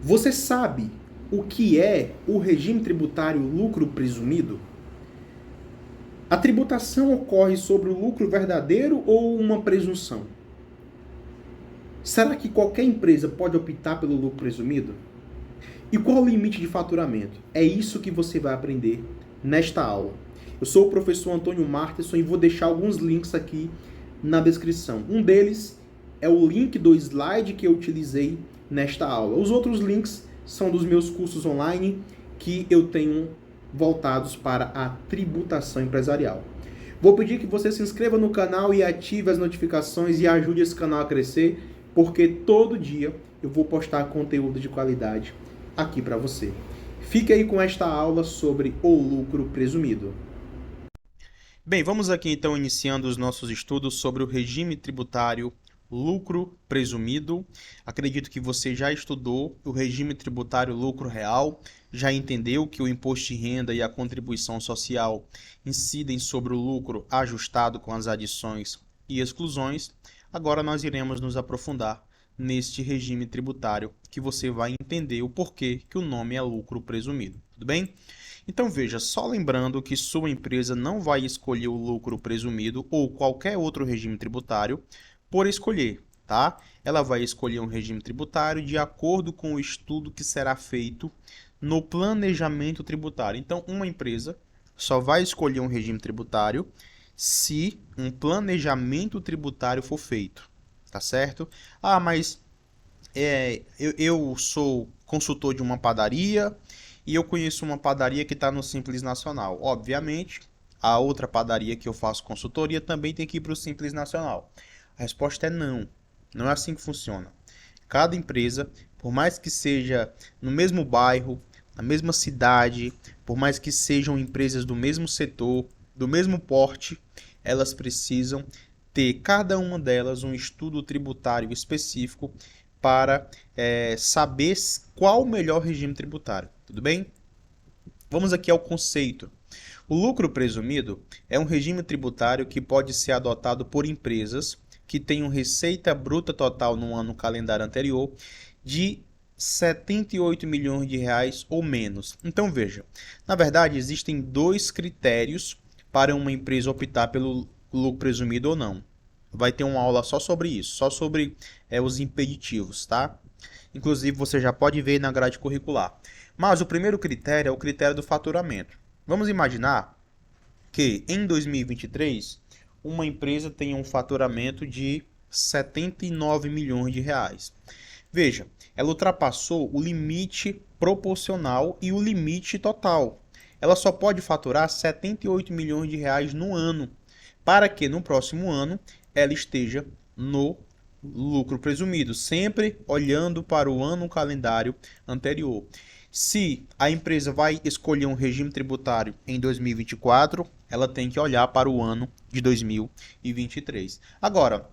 Você sabe o que é o regime tributário lucro presumido? A tributação ocorre sobre o lucro verdadeiro ou uma presunção? Será que qualquer empresa pode optar pelo lucro presumido? E qual o limite de faturamento? É isso que você vai aprender nesta aula. Eu sou o professor Antônio Martenson e vou deixar alguns links aqui na descrição. Um deles é o link do slide que eu utilizei nesta aula. Os outros links são dos meus cursos online que eu tenho voltados para a tributação empresarial. Vou pedir que você se inscreva no canal e ative as notificações e ajude esse canal a crescer, porque todo dia eu vou postar conteúdo de qualidade aqui para você. Fique aí com esta aula sobre o lucro presumido. Bem, vamos aqui então iniciando os nossos estudos sobre o regime tributário lucro presumido. Acredito que você já estudou o regime tributário lucro real, já entendeu que o imposto de renda e a contribuição social incidem sobre o lucro ajustado com as adições e exclusões. Agora nós iremos nos aprofundar neste regime tributário que você vai entender o porquê que o nome é lucro presumido, tudo bem? Então veja, só lembrando que sua empresa não vai escolher o lucro presumido ou qualquer outro regime tributário por escolher, tá? Ela vai escolher um regime tributário de acordo com o estudo que será feito no planejamento tributário. Então, uma empresa só vai escolher um regime tributário se um planejamento tributário for feito, tá certo? Ah, mas eu sou consultor de uma padaria e eu conheço uma padaria que está no Simples Nacional. Obviamente, a outra padaria que eu faço consultoria também tem que ir para o Simples Nacional. A resposta é não. Não é assim que funciona. Cada empresa, por mais que seja no mesmo bairro, na mesma cidade, por mais que sejam empresas do mesmo setor, do mesmo porte, elas precisam ter, cada uma delas, um estudo tributário específico para saber qual o melhor regime tributário. Tudo bem? Vamos aqui ao conceito. O lucro presumido é um regime tributário que pode ser adotado por empresas que tenham receita bruta total no ano calendário anterior de 78 milhões de reais ou menos. Então veja, na verdade existem dois critérios para uma empresa optar pelo lucro presumido ou não. Vai ter uma aula só sobre isso, só sobre os impeditivos, tá? Inclusive você já pode ver na grade curricular. Mas o primeiro critério é o critério do faturamento. Vamos imaginar que em 2023 uma empresa tenha um faturamento de 79 milhões de reais. Veja, ela ultrapassou o limite proporcional e o limite total. Ela só pode faturar 78 milhões de reais no ano, para que no próximo ano ela esteja no lucro presumido, sempre olhando para o ano calendário anterior. Se a empresa vai escolher um regime tributário em 2024, ela tem que olhar para o ano de 2023. Agora,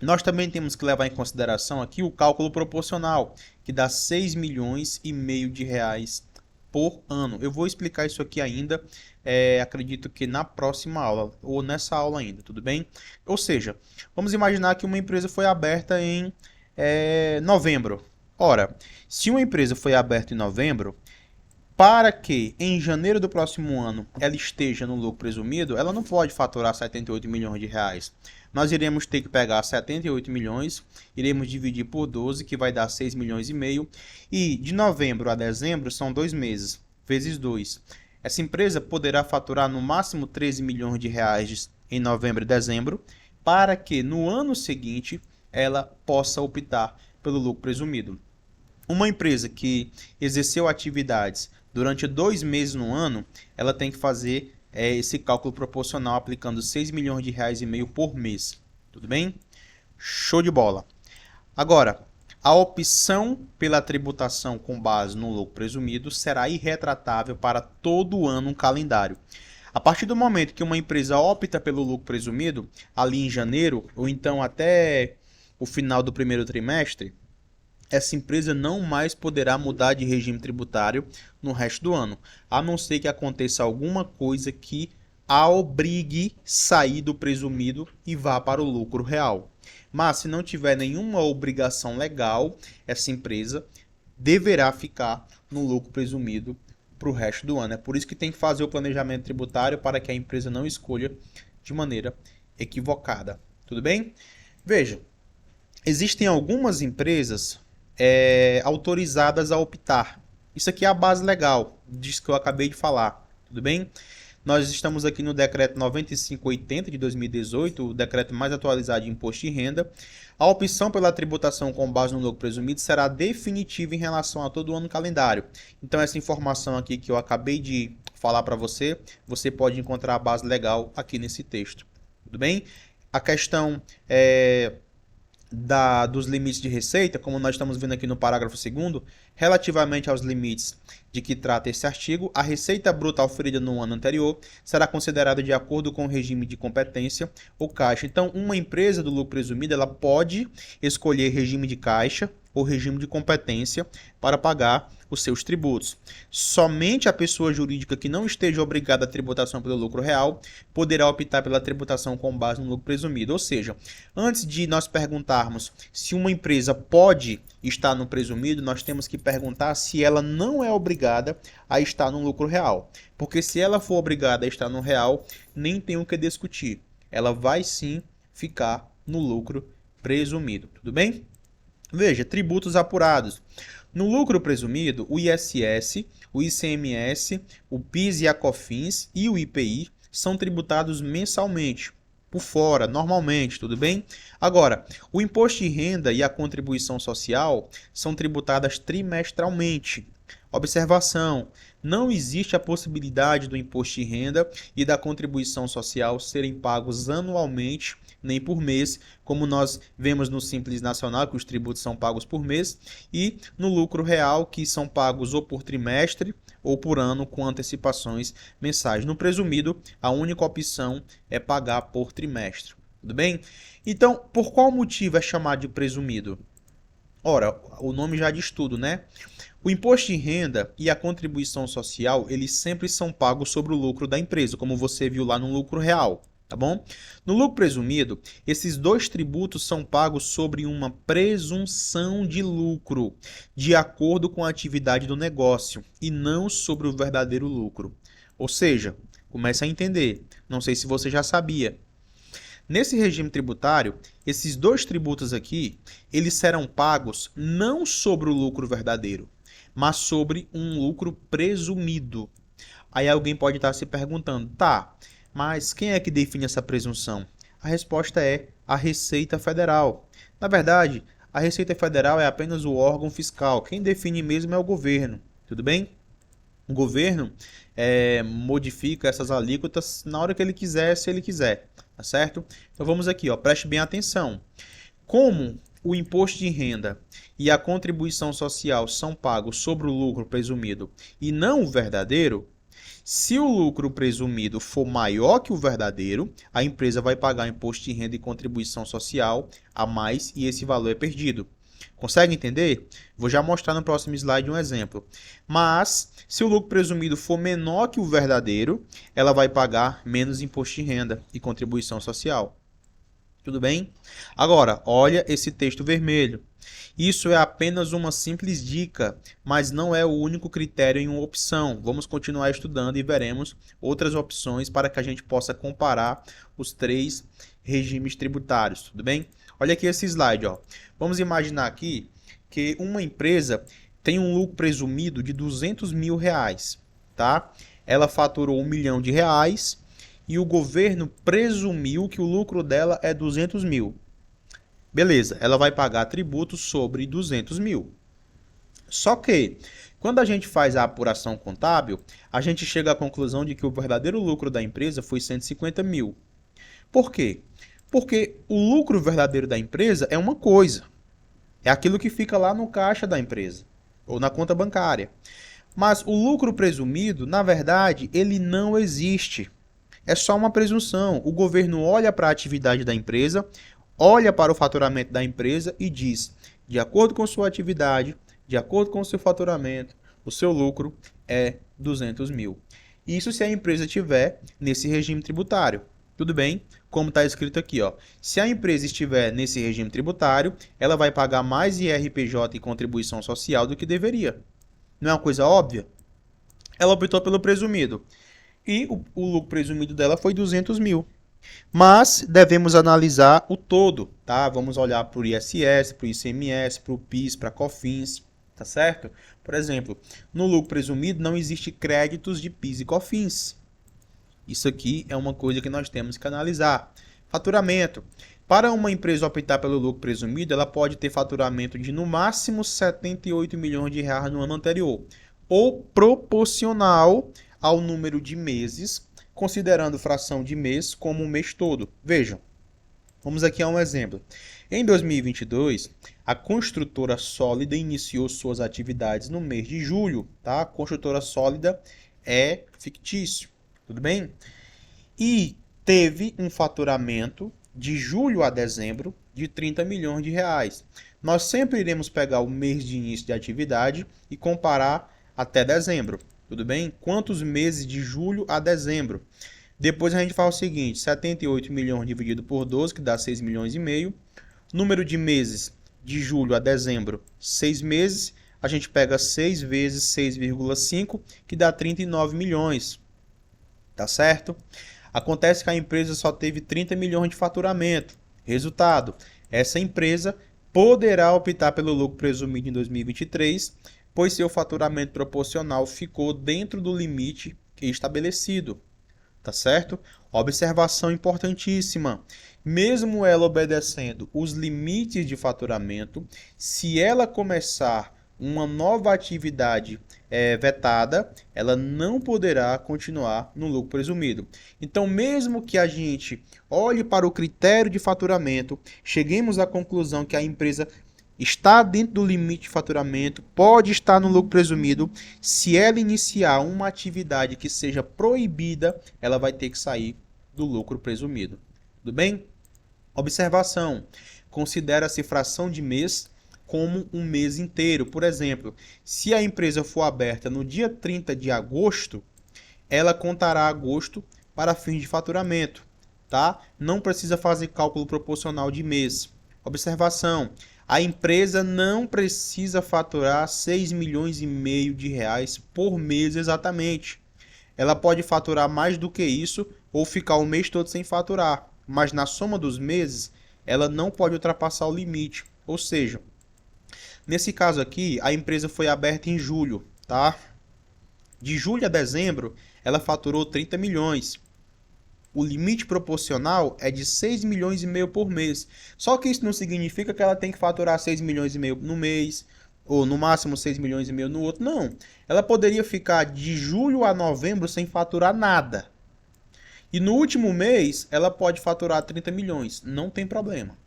nós também temos que levar em consideração aqui o cálculo proporcional, que dá 6 milhões e meio de reais por ano. Eu vou explicar isso aqui ainda, acredito que na próxima aula, ou nessa aula ainda, tudo bem? Ou seja, vamos imaginar que uma empresa foi aberta em novembro. Ora, se uma empresa foi aberta em novembro, para que em janeiro do próximo ano ela esteja no lucro presumido, ela não pode faturar 78 milhões de reais. Nós iremos ter que pegar 78 milhões, iremos dividir por 12, que vai dar 6 milhões e meio, e de novembro a dezembro são 2 meses, vezes 2. Essa empresa poderá faturar no máximo 13 milhões de reais em novembro e dezembro, para que no ano seguinte ela possa optar pelo lucro presumido. Uma empresa que exerceu atividades durante 2 meses no ano, ela tem que fazer esse cálculo proporcional aplicando 6 milhões de reais e meio por mês. Tudo bem? Show de bola. Agora, a opção pela tributação com base no lucro presumido será irretratável para todo o ano calendário. A partir do momento que uma empresa opta pelo lucro presumido, ali em janeiro, ou então até o final do primeiro trimestre, essa empresa não mais poderá mudar de regime tributário no resto do ano, a não ser que aconteça alguma coisa que a obrigue a sair do presumido e vá para o lucro real. Mas se não tiver nenhuma obrigação legal, essa empresa deverá ficar no lucro presumido para o resto do ano. É por isso que tem que fazer o planejamento tributário para que a empresa não escolha de maneira equivocada. Tudo bem? Veja, existem algumas empresas autorizadas a optar. Isso aqui é a base legal disso que eu acabei de falar. Tudo bem? Nós estamos aqui no decreto 9580 de 2018, o decreto mais atualizado de imposto de renda. A opção pela tributação com base no lucro presumido será definitiva em relação a todo o ano calendário. Então, essa informação aqui que eu acabei de falar para você, você pode encontrar a base legal aqui nesse texto. Tudo bem? A questão dos limites de receita, como nós estamos vendo aqui no parágrafo 2º, relativamente aos limites de que trata esse artigo, a receita bruta oferida no ano anterior será considerada de acordo com o regime de competência ou caixa. Então, uma empresa do lucro presumido, ela pode escolher regime de caixa ou regime de competência para pagar os seus tributos. Somente a pessoa jurídica que não esteja obrigada à tributação pelo lucro real poderá optar pela tributação com base no lucro presumido. Ou seja, antes de nós perguntarmos se uma empresa pode estar no presumido, nós temos que perguntar se ela não é obrigada a estar no lucro real. Porque se ela for obrigada a estar no real, nem tem o que discutir. Ela vai sim ficar no lucro presumido. Tudo bem? Veja, tributos apurados. No lucro presumido, o ISS, o ICMS, o PIS e a COFINS e o IPI são tributados mensalmente, por fora, normalmente, tudo bem? Agora, o imposto de renda e a contribuição social são tributadas trimestralmente. Observação: não existe a possibilidade do imposto de renda e da contribuição social serem pagos anualmente, nem por mês, como nós vemos no Simples Nacional, que os tributos são pagos por mês, e no lucro real, que são pagos ou por trimestre ou por ano, com antecipações mensais. No presumido, a única opção é pagar por trimestre. Tudo bem? Então, por qual motivo é chamado de presumido? Ora, o nome já diz tudo, né? O imposto de renda e a contribuição social, eles sempre são pagos sobre o lucro da empresa, como você viu lá no lucro real. Tá bom? No lucro presumido, esses dois tributos são pagos sobre uma presunção de lucro, de acordo com a atividade do negócio, e não sobre o verdadeiro lucro. Ou seja, comece a entender, não sei se você já sabia. Nesse regime tributário, esses dois tributos aqui, eles serão pagos não sobre o lucro verdadeiro, mas sobre um lucro presumido. Aí alguém pode estar se perguntando, tá, mas quem é que define essa presunção? A resposta é a Receita Federal. Na verdade, a Receita Federal é apenas o órgão fiscal. Quem define mesmo é o governo. Tudo bem? O governo modifica essas alíquotas na hora que ele quiser, se ele quiser. Tá certo? Então vamos aqui, ó, preste bem atenção. Como o imposto de renda e a contribuição social são pagos sobre o lucro presumido e não o verdadeiro, se o lucro presumido for maior que o verdadeiro, a empresa vai pagar imposto de renda e contribuição social a mais e esse valor é perdido. Consegue entender? Vou já mostrar no próximo slide um exemplo. Mas, se o lucro presumido for menor que o verdadeiro, ela vai pagar menos imposto de renda e contribuição social. Tudo bem? Agora, olha esse texto vermelho. Isso é apenas uma simples dica, mas não é o único critério em uma opção. Vamos continuar estudando e veremos outras opções para que a gente possa comparar os três regimes tributários. Tudo bem? Olha aqui esse slide. Ó. Vamos imaginar aqui que uma empresa tem um lucro presumido de R$200 mil. Tá? Ela faturou R$1 milhão e o governo presumiu que o lucro dela é 200 mil. Beleza, ela vai pagar tributo sobre 200 mil. Só que, quando a gente faz a apuração contábil, a gente chega à conclusão de que o verdadeiro lucro da empresa foi 150 mil. Por quê? Porque o lucro verdadeiro da empresa é uma coisa. É aquilo que fica lá no caixa da empresa, ou na conta bancária. Mas o lucro presumido, na verdade, ele não existe. É só uma presunção. O governo olha para a atividade da empresa, olha para o faturamento da empresa e diz, de acordo com sua atividade, de acordo com o seu faturamento, o seu lucro é 200 mil. Isso se a empresa tiver nesse regime tributário. Tudo bem? como está escrito aqui, ó. Se a empresa estiver nesse regime tributário, ela vai pagar mais IRPJ e contribuição social do que deveria. Não é uma coisa óbvia? Ela optou pelo presumido. E o lucro presumido dela foi 200 mil. Mas devemos analisar o todo, tá? Vamos olhar para o ISS, para o ICMS, para o PIS, para a COFINS, tá certo? Por exemplo, no lucro presumido não existe créditos de PIS e COFINS. Isso aqui é uma coisa que nós temos que analisar. Faturamento. Para uma empresa optar pelo lucro presumido, ela pode ter faturamento de no máximo 78 milhões de reais no ano anterior, ou proporcional ao número de meses, considerando fração de mês como um mês todo. Vejam, vamos aqui a um exemplo. Em 2022, a construtora Sólida iniciou suas atividades no mês de julho, tá? A construtora Sólida é fictício, tudo bem? E teve um faturamento de julho a dezembro de 30 milhões de reais. Nós sempre iremos pegar o mês de início de atividade e comparar até dezembro, tudo bem? Quantos meses de julho a dezembro? Depois a gente faz o seguinte, 78 milhões dividido por 12, que dá 6 milhões e meio. Número de meses de julho a dezembro, 6 meses. A gente pega 6 vezes 6,5, que dá 39 milhões. Tá certo? Acontece que a empresa só teve 30 milhões de faturamento. Resultado, essa empresa poderá optar pelo lucro presumido em 2023, pois seu faturamento proporcional ficou dentro do limite estabelecido. Tá certo? Observação importantíssima. Mesmo ela obedecendo os limites de faturamento, se ela começar uma nova atividade vetada, ela não poderá continuar no lucro presumido. Então, mesmo que a gente olhe para o critério de faturamento, cheguemos à conclusão que a empresa está dentro do limite de faturamento, pode estar no lucro presumido. Se ela iniciar uma atividade que seja proibida, ela vai ter que sair do lucro presumido. Tudo bem? Observação. Considera-se fração de mês como um mês inteiro. Por exemplo, se a empresa for aberta no dia 30 de agosto, ela contará agosto para fins de faturamento, tá? Não precisa fazer cálculo proporcional de mês. Observação. A empresa não precisa faturar 6 milhões e meio de reais por mês exatamente. Ela pode faturar mais do que isso ou ficar o mês todo sem faturar, mas na soma dos meses, ela não pode ultrapassar o limite. Ou seja, nesse caso aqui, a empresa foi aberta em julho, tá? De julho a dezembro, ela faturou 30 milhões. O limite proporcional é de 6 milhões e meio por mês. Só que isso não significa que ela tem que faturar 6 milhões e meio no mês, ou no máximo 6 milhões e meio no outro. Não. Ela poderia ficar de julho a novembro sem faturar nada. E no último mês, ela pode faturar 30 milhões. Não tem problema.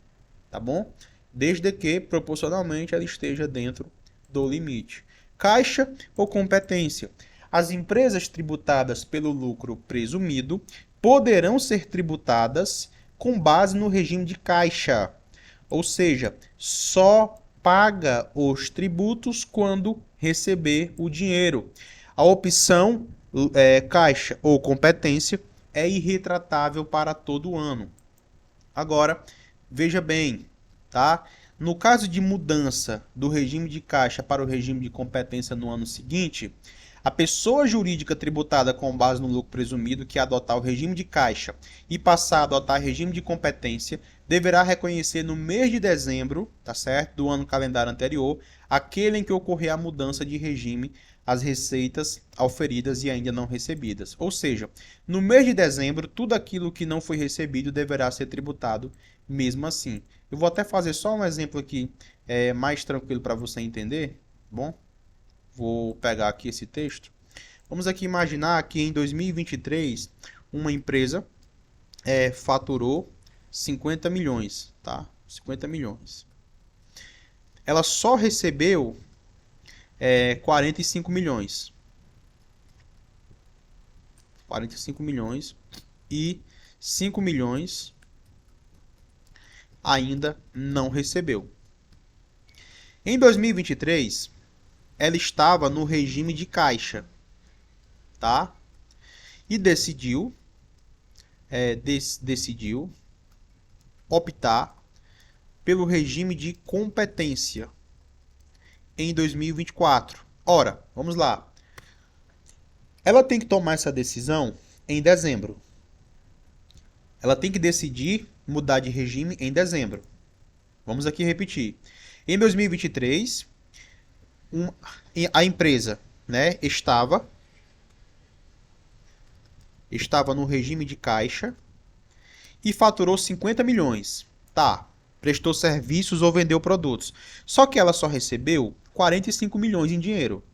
Tá bom? Desde que, proporcionalmente, ela esteja dentro do limite. Caixa ou competência. As empresas tributadas pelo lucro presumido poderão ser tributadas com base no regime de caixa. Ou seja, só paga os tributos quando receber o dinheiro. A opção caixa ou competência é irretratável para todo ano. Agora, veja bem, tá? No caso de mudança do regime de caixa para o regime de competência no ano seguinte, a pessoa jurídica tributada com base no lucro presumido que adotar o regime de caixa e passar a adotar o regime de competência deverá reconhecer no mês de dezembro, tá certo, do ano calendário anterior, aquele em que ocorrer a mudança de regime, as receitas auferidas e ainda não recebidas. Ou seja, no mês de dezembro, tudo aquilo que não foi recebido deverá ser tributado mesmo assim. Eu vou até fazer só um exemplo aqui mais tranquilo para você entender, bom? Vou pegar aqui esse texto. Vamos aqui imaginar que em 2023 uma empresa faturou 50 milhões, tá? 50 milhões. Ela só recebeu 45 milhões. 45 milhões e 5 milhões ainda não recebeu. Em 2023, ela estava no regime de caixa, tá? E decidiu decidiu optar pelo regime de competência em 2024. Ora, vamos lá. Ela tem que tomar essa decisão em dezembro. Ela tem que decidir mudar de regime em dezembro. Vamos aqui repetir. Em 2023, a empresa, né, estava no regime de caixa e faturou 50 milhões. Tá, prestou serviços ou vendeu produtos. Só que ela só recebeu 45 milhões em dinheiro.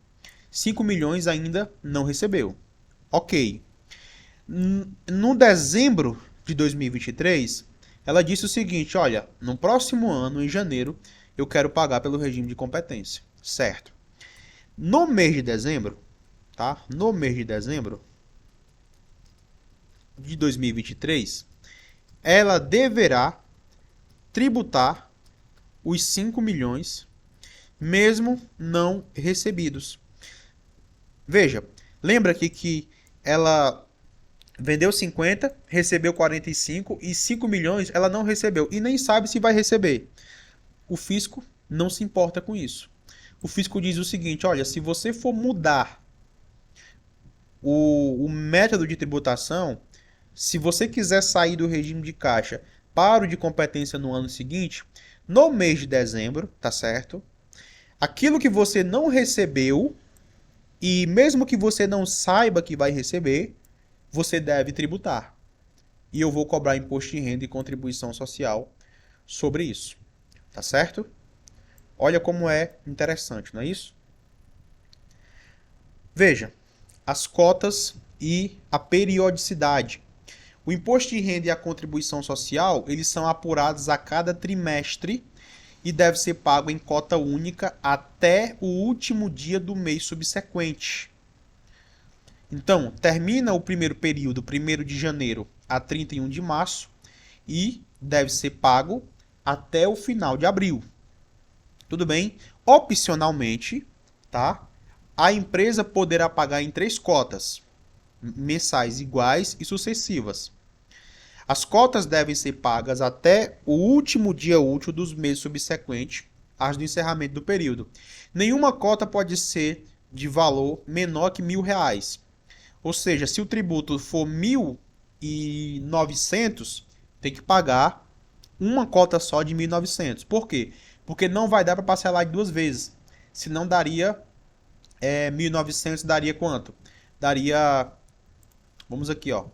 5 milhões ainda não recebeu. Ok. No dezembro de 2023, ela disse o seguinte, olha, no próximo ano, em janeiro, eu quero pagar pelo regime de competência. Certo. No mês de dezembro, tá? No mês de dezembro de 2023, ela deverá tributar os 5 milhões, mesmo não recebidos. Veja, lembra aqui que ela vendeu 50, recebeu 45 e 5 milhões ela não recebeu e nem sabe se vai receber. O fisco não se importa com isso. O fisco diz o seguinte, olha, se você for mudar o método de tributação, se você quiser sair do regime de caixa para o de competência no ano seguinte, no mês de dezembro, tá certo? Aquilo que você não recebeu, e mesmo que você não saiba que vai receber, você deve tributar. E eu vou cobrar imposto de renda e contribuição social sobre isso. Tá certo? Olha como é interessante, não é isso? Veja, as cotas e a periodicidade. O imposto de renda e a contribuição social, eles são apurados a cada trimestre e deve ser pago em cota única até o último dia do mês subsequente. Então, termina o primeiro período, 1º de janeiro a 31 de março, e deve ser pago até o final de abril. Tudo bem? Opcionalmente, tá? A empresa poderá pagar em 3 cotas, mensais iguais e sucessivas. As cotas devem ser pagas até o último dia útil dos meses subsequentes às do encerramento do período. Nenhuma cota pode ser de valor menor que R$1.000. Ou seja, se o tributo for 1.900, tem que pagar uma cota só de 1.900. Por quê? Porque não vai dar para parcelar de 2 vezes. Senão daria 1.900 daria quanto? Daria, vamos aqui, ó.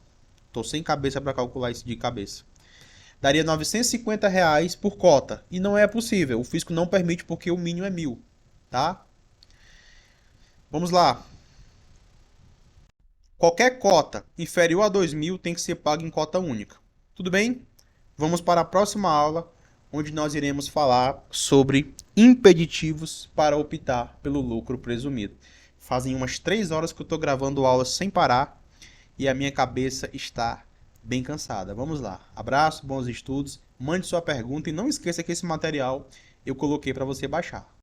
Tô sem cabeça para calcular isso de cabeça. Daria R$950 por cota. E não é possível. O fisco não permite porque o mínimo é 1.000. Tá? Vamos lá. Qualquer cota inferior a 2.000 tem que ser paga em cota única. Tudo bem? Vamos para a próxima aula, onde nós iremos falar sobre impeditivos para optar pelo lucro presumido. Fazem umas 3 horas que eu estou gravando aula sem parar e a minha cabeça está bem cansada. Vamos lá. Abraço, bons estudos, mande sua pergunta e não esqueça que esse material eu coloquei para você baixar.